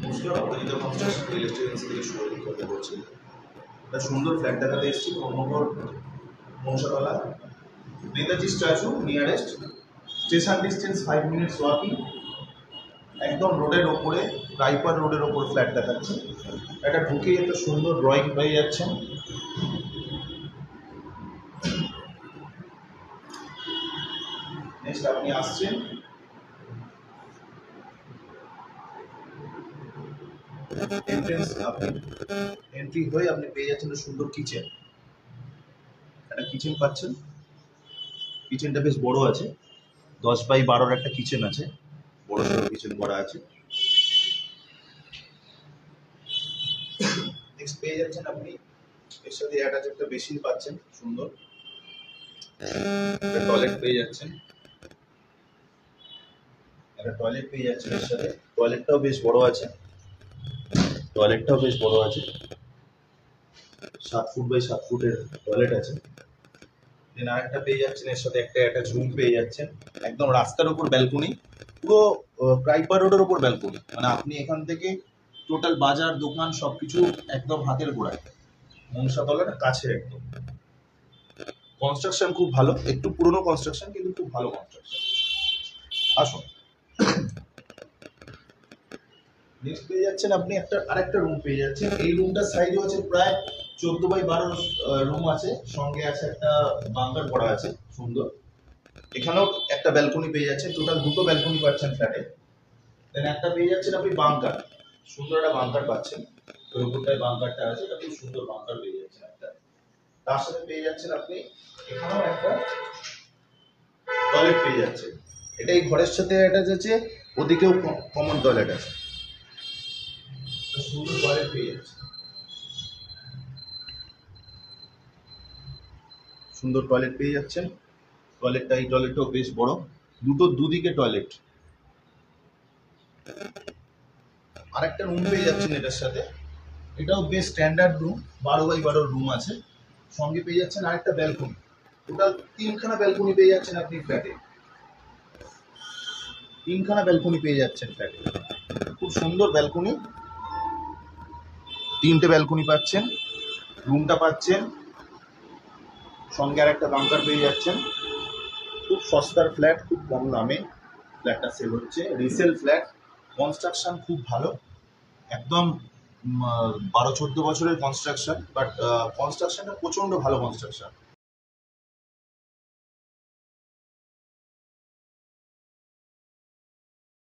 নমস্কার, অপরাজিতা construction real estate agency থেকে শুভজিৎ কথা বলছি। একটা সুন্দর ফ্ল্যাট দেখাতে এসেছি ধর্মঘট Manasatala, Netaji statue nearest, station distance 5 minutes walking, একদম রোডের ওপরে, রাইপার রোডের ওপর ফ্ল্যাট দেখাচ্ছে। একটা ঢুকেই একটা সুন্দর ড্রয়িং পেয়ে যাচ্ছেন। নেক্সট আপনি আসছেন, এন্ট্রি হয়ে আপনি পেয়ে যাচ্ছেন সুন্দর কিচেন। একটা কিচেন পাচ্ছেন, কিচেনটা বেশ বড় আছে, 10x12 একটা কিচেন আছে, বড় সড়ো কিচেন করা আছে। নেক্সট পেয়ে যাচ্ছেন আপনি এর সাথে অ্যাটাচ একটা বেসিন পাচ্ছেন, সুন্দর একটা টয়লেট পেয়ে যাচ্ছেন, এর সাথে টয়লেটটাও বেশ বড় আছে, 7 ফুট বাই 7 ফুটের টয়লেট আছে। দেন আরেকটা পেয়ে যাচ্ছেন এর সাথে একটা অ্যাটাচ রুম পেয়ে যাচ্ছেন, একদম রাস্তার উপর ব্যালকনি, পুরো ক্রাইপার রোডের উপর ব্যালকনি, মানে আপনি এখান থেকে টোটাল বাজার দোকান সবকিছু একদম হাতের গোড়ায়, মনসাতলার কাছে একদম। কনস্ট্রাকশন খুব ভালো, একটু পুরনো কনস্ট্রাকশন কিন্তু খুব ভালো কনস্ট্রাকশন। আসুন, নেক্সট পেয়ে যাচ্ছেন আপনি আরেকটা রুম পেয়ে যাচ্ছেন। এই রুমটার সাইজও আছে প্রায় 14x12 রুম আছে, সঙ্গে আছে একটা বাংকার করা আছে সুন্দর। এখানেও একটা ব্যালকনি পেয়ে যাচ্ছেন, টোটাল দুটো ব্যালকনি পাচ্ছেন ফ্ল্যাটে। দেন একটা পেয়ে যাচ্ছেন আপনি বাংকার, সুন্দর একটা বাংকার পাচ্ছেন, ওই উপরটায় বাংকারটা আছে, এটা খুব সুন্দর বাংকার পেয়ে যাচ্ছেন একটা। তার সাথে পেয়ে যাচ্ছেন আপনি এখানেও একটা টয়লেট পেয়ে যাচ্ছেন। এটা এই ঘরের সাথে অ্যাটাচ আছে, ওদিকেও কমন টয়লেট আছে, সুন্দর টয়লেট পেয়ে যাচ্ছে, সুন্দর টয়লেট পেয়ে যাচ্ছেন। এই টয়লেটটাও বেশ বড়, দুদিকে টয়লেট। আরেকটা রুম পেয়ে যাচ্ছেন এটার সাথে, এটাও বেশ স্ট্যান্ডার্ড রুম, 12x12 রুম আছে, সঙ্গে পেয়ে যাচ্ছেন আরেকটা ব্যালকনি। টোটাল 3খানা ব্যালকনি পেয়ে যাচ্ছেন আপনি ফ্ল্যাটে, 3খানা ব্যালকনি পেয়ে যাচ্ছেন ফ্ল্যাটে, খুব সুন্দর ব্যালকনি, 3টে ব্যালকনি পাচ্ছেন, রুমটা পাচ্ছেন, সঙ্গে আর একটা বাংকার পেয়ে যাচ্ছেন। খুব সস্তার ফ্ল্যাট, খুব কম দামে ফ্ল্যাটটা সেল হচ্ছে, রিসেল ফ্ল্যাট, কনস্ট্রাকশন খুব ভালো, একদম 12-14 বছরের কনস্ট্রাকশন, বাট কনস্ট্রাকশনটা প্রচন্ড ভালো কনস্ট্রাকশন।